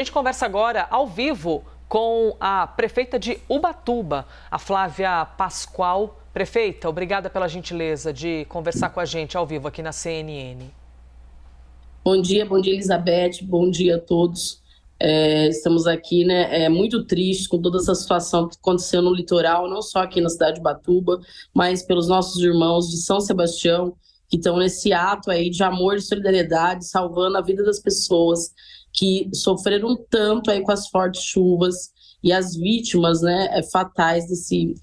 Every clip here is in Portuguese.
A gente conversa agora ao vivo com a prefeita de Ubatuba, a Flávia Pascoal. Prefeita, obrigada pela gentileza de conversar com a gente ao vivo aqui na CNN. Bom dia, Elizabeth, bom dia a todos. Estamos aqui, muito tristes com toda essa situação que aconteceu no litoral, não só aqui na cidade de Ubatuba, mas pelos nossos irmãos de São Sebastião, que estão nesse ato aí de amor e solidariedade, salvando a vida das pessoas que sofreram tanto aí com as fortes chuvas e as vítimas, fatais desse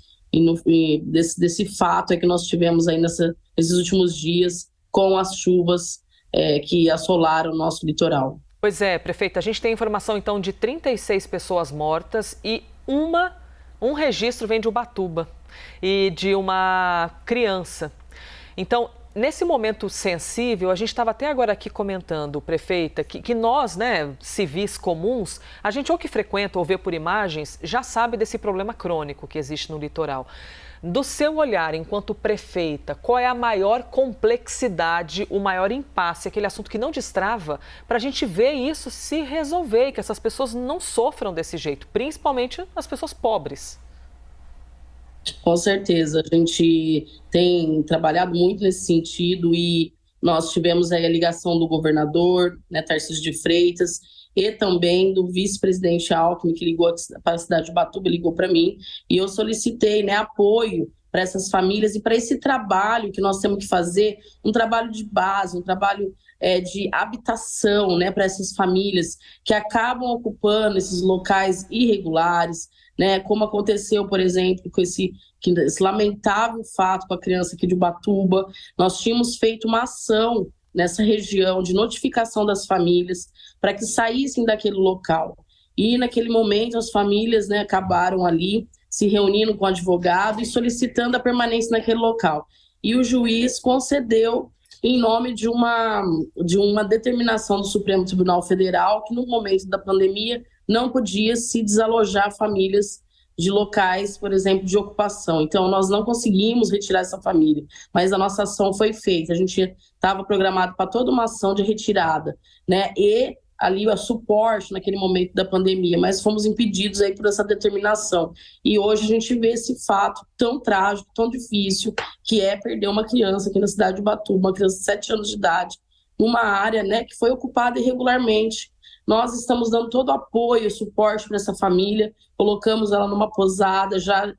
fato aí que nós tivemos aí nesses últimos dias com as chuvas que assolaram o nosso litoral. Pois é, prefeita, a gente tem informação então de 36 pessoas mortas e um registro vem de Ubatuba e de uma criança. Então, nesse momento sensível, a gente estava até agora aqui comentando, prefeita, que nós, civis comuns, a gente ou que frequenta ou vê por imagens, já sabe desse problema crônico que existe no litoral. Do seu olhar, enquanto prefeita, qual é a maior complexidade, o maior impasse, aquele assunto que não destrava, para a gente ver isso se resolver e que essas pessoas não sofram desse jeito, principalmente as pessoas pobres? Com certeza, a gente tem trabalhado muito nesse sentido e nós tivemos aí a ligação do governador, Tarcísio de Freitas, e também do vice-presidente Alckmin, que ligou para a cidade de Ubatuba, ligou para mim, e eu solicitei apoio para essas famílias e para esse trabalho que nós temos que fazer, um trabalho de base, um trabalho de habitação para essas famílias que acabam ocupando esses locais irregulares, como aconteceu, por exemplo, com esse lamentável fato com a criança aqui de Ubatuba. Nós tínhamos feito uma ação nessa região de notificação das famílias para que saíssem daquele local. E naquele momento as famílias acabaram ali se reunindo com o advogado e solicitando a permanência naquele local. E o juiz concedeu em nome de uma determinação do Supremo Tribunal Federal que no momento da pandemia não podia se desalojar famílias de locais, por exemplo, de ocupação. Então, nós não conseguimos retirar essa família, mas a nossa ação foi feita. A gente estava programado para toda uma ação de retirada, e ali o suporte naquele momento da pandemia, mas fomos impedidos aí por essa determinação. E hoje a gente vê esse fato tão trágico, tão difícil, que é perder uma criança aqui na cidade de Ubatuba, uma criança de 7 anos de idade, numa área que foi ocupada irregularmente. Nós estamos dando todo o apoio, suporte para essa família, colocamos ela numa posada, já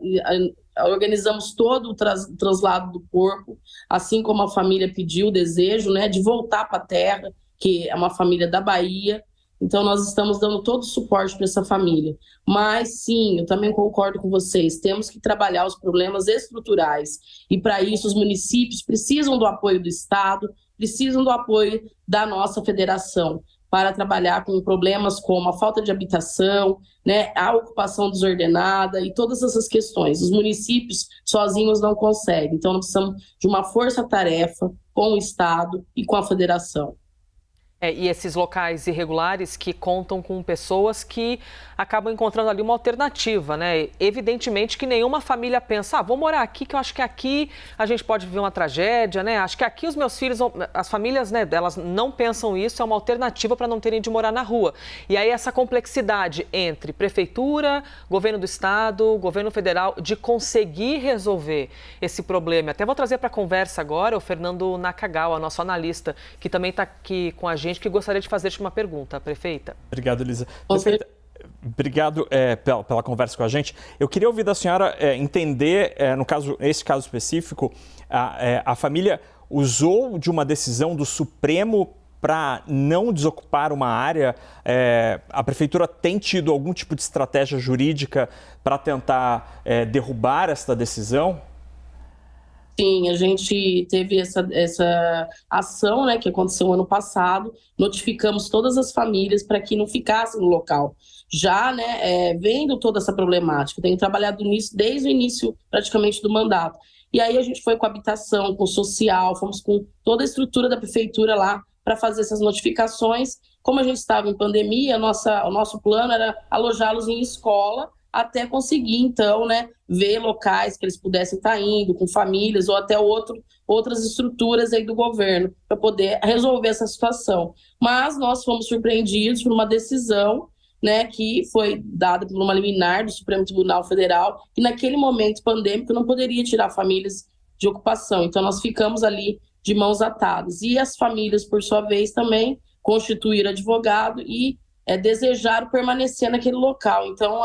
organizamos todo o traslado do corpo, assim como a família pediu o desejo de voltar para a terra, que é uma família da Bahia. Então, nós estamos dando todo o suporte para essa família. Mas, sim, eu também concordo com vocês, temos que trabalhar os problemas estruturais. E, para isso, os municípios precisam do apoio do Estado, precisam do apoio da nossa federação, para trabalhar com problemas como a falta de habitação, a ocupação desordenada e todas essas questões. Os municípios sozinhos não conseguem, então nós precisamos de uma força-tarefa com o Estado e com a federação. E esses locais irregulares que contam com pessoas que acabam encontrando ali uma alternativa, Evidentemente que nenhuma família pensa, vou morar aqui, que eu acho que aqui a gente pode viver uma tragédia, Acho que aqui os meus filhos, as famílias, elas não pensam isso, é uma alternativa para não terem de morar na rua. E aí essa complexidade entre prefeitura, governo do estado, governo federal, de conseguir resolver esse problema. Até vou trazer para a conversa agora o Fernando Nakagawa, nosso analista, que também está aqui com a gente, que gostaria de fazer uma pergunta, prefeita. Obrigado, Elisa. Prefeita, obrigado pela conversa com a gente. Eu queria ouvir da senhora entender, nesse caso específico, a família usou de uma decisão do Supremo para não desocupar uma área. A prefeitura tem tido algum tipo de estratégia jurídica para tentar derrubar esta decisão? Sim, a gente teve essa ação que aconteceu ano passado, notificamos todas as famílias para que não ficassem no local. Já vendo toda essa problemática, tenho trabalhado nisso desde o início praticamente do mandato. E aí a gente foi com a habitação, com o social, fomos com toda a estrutura da prefeitura lá para fazer essas notificações. Como a gente estava em pandemia, o nosso plano era alojá-los em escola, até conseguir, então, ver locais que eles pudessem estar indo, com famílias ou até outras estruturas aí do governo, para poder resolver essa situação. Mas nós fomos surpreendidos por uma decisão né, que foi dada por uma liminar do Supremo Tribunal Federal, que naquele momento pandêmico não poderia tirar famílias de ocupação. Então, nós ficamos ali de mãos atadas. E as famílias, por sua vez, também constituíram advogado e desejaram permanecer naquele local. Então,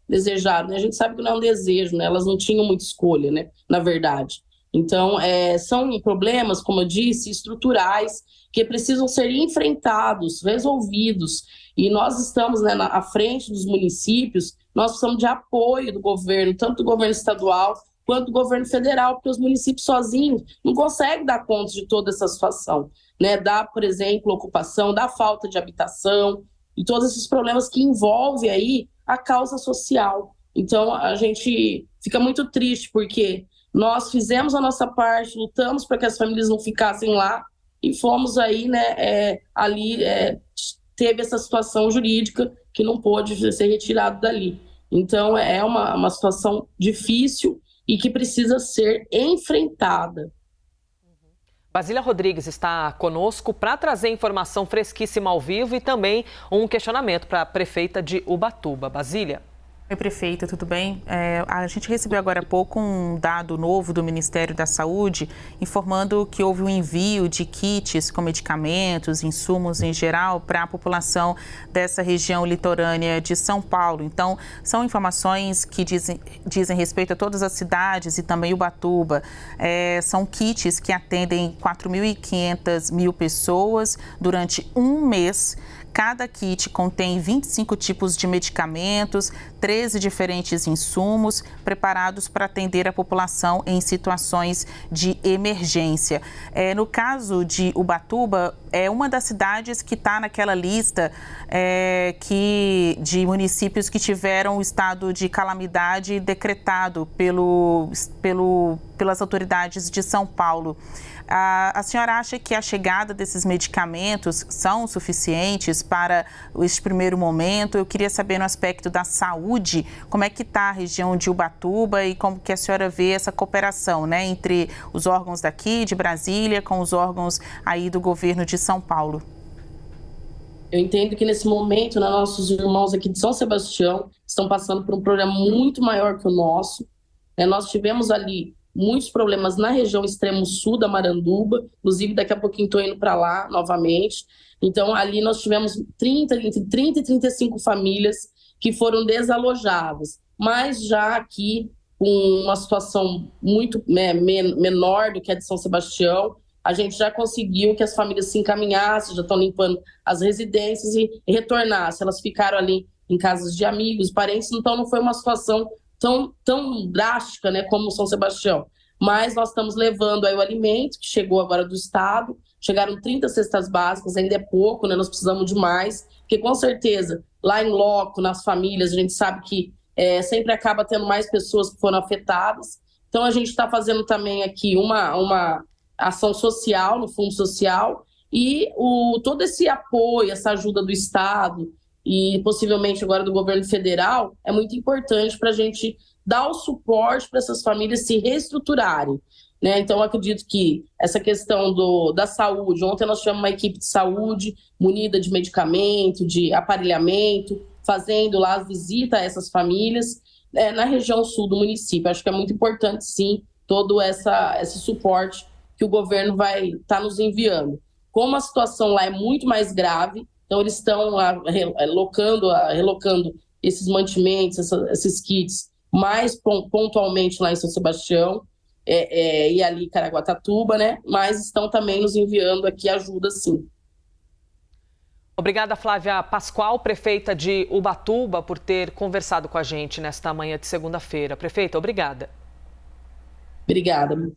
desejaram, né? A gente sabe que não é um desejo, né? Elas não tinham muita escolha, né? Na verdade. Então, são problemas, como eu disse, estruturais, que precisam ser enfrentados, resolvidos. E nós estamos, né, à frente dos municípios, nós precisamos de apoio do governo, tanto do governo estadual quanto do governo federal, porque os municípios sozinhos não conseguem dar conta de toda essa situação, né? Da, por exemplo, ocupação, da falta de habitação e todos esses problemas que envolvem aí a causa social. Então, a gente fica muito triste, porque nós fizemos a nossa parte, lutamos para que as famílias não ficassem lá e fomos aí, né, teve essa situação jurídica que não pôde ser retirado dali. Então, é uma situação difícil e que precisa ser enfrentada. Basília Rodrigues está conosco para trazer informação fresquíssima ao vivo e também um questionamento para a prefeita de Ubatuba. Basília. Oi, prefeita, tudo bem? A gente recebeu agora há pouco um dado novo do Ministério da Saúde informando que houve um envio de kits com medicamentos, insumos em geral para a população dessa região litorânea de São Paulo. Então, são informações que dizem respeito a todas as cidades e também Ubatuba. São kits que atendem 4.500 pessoas durante um mês. Cada kit contém 25 tipos de medicamentos, 13 diferentes insumos preparados para atender a população em situações de emergência. No caso de Ubatuba, é uma das cidades que está naquela lista de municípios que tiveram o estado de calamidade decretado pelas autoridades de São Paulo. A senhora acha que a chegada desses medicamentos são suficientes para esse primeiro momento? Eu queria saber no aspecto da saúde, como é que está a região de Ubatuba e como que a senhora vê essa cooperação, né, entre os órgãos daqui de Brasília com os órgãos aí do governo de São Paulo. Eu entendo que nesse momento, né, nossos irmãos aqui de São Sebastião estão passando por um problema muito maior que o nosso. Nós tivemos ali muitos problemas na região extremo sul da Maranduba, inclusive daqui a pouquinho estou indo para lá novamente. Então, ali nós tivemos entre 30 e 35 famílias que foram desalojadas, mas já aqui com uma situação muito menor do que a de São Sebastião, a gente já conseguiu que as famílias se encaminhassem, já estão limpando as residências e retornassem. Elas ficaram ali em casas de amigos, parentes, então não foi uma situação tão drástica, né, como São Sebastião. Mas nós estamos levando aí o alimento, que chegou agora do Estado, chegaram 30 cestas básicas, ainda é pouco, né, nós precisamos de mais, porque com certeza, lá em loco, nas famílias, a gente sabe que sempre acaba tendo mais pessoas que foram afetadas. Então a gente está fazendo também aqui uma ação social, no Fundo Social, e todo esse apoio, essa ajuda do Estado, e possivelmente agora do governo federal, é muito importante para a gente dar o suporte para essas famílias se reestruturarem, né? Então, eu acredito que essa questão da saúde, ontem nós tivemos uma equipe de saúde munida de medicamento, de aparelhamento, fazendo lá a visita a essas famílias na região sul do município. Acho que é muito importante, sim, todo esse suporte que o governo vai estar nos enviando. Como a situação lá é muito mais grave, então eles estão relocando esses mantimentos, esses kits, mais pontualmente lá em São Sebastião e ali em Caraguatatuba, né? Mas estão também nos enviando aqui ajuda, sim. Obrigada, Flávia Pascoal, prefeita de Ubatuba, por ter conversado com a gente nesta manhã de segunda-feira. Prefeita, obrigada. Obrigada.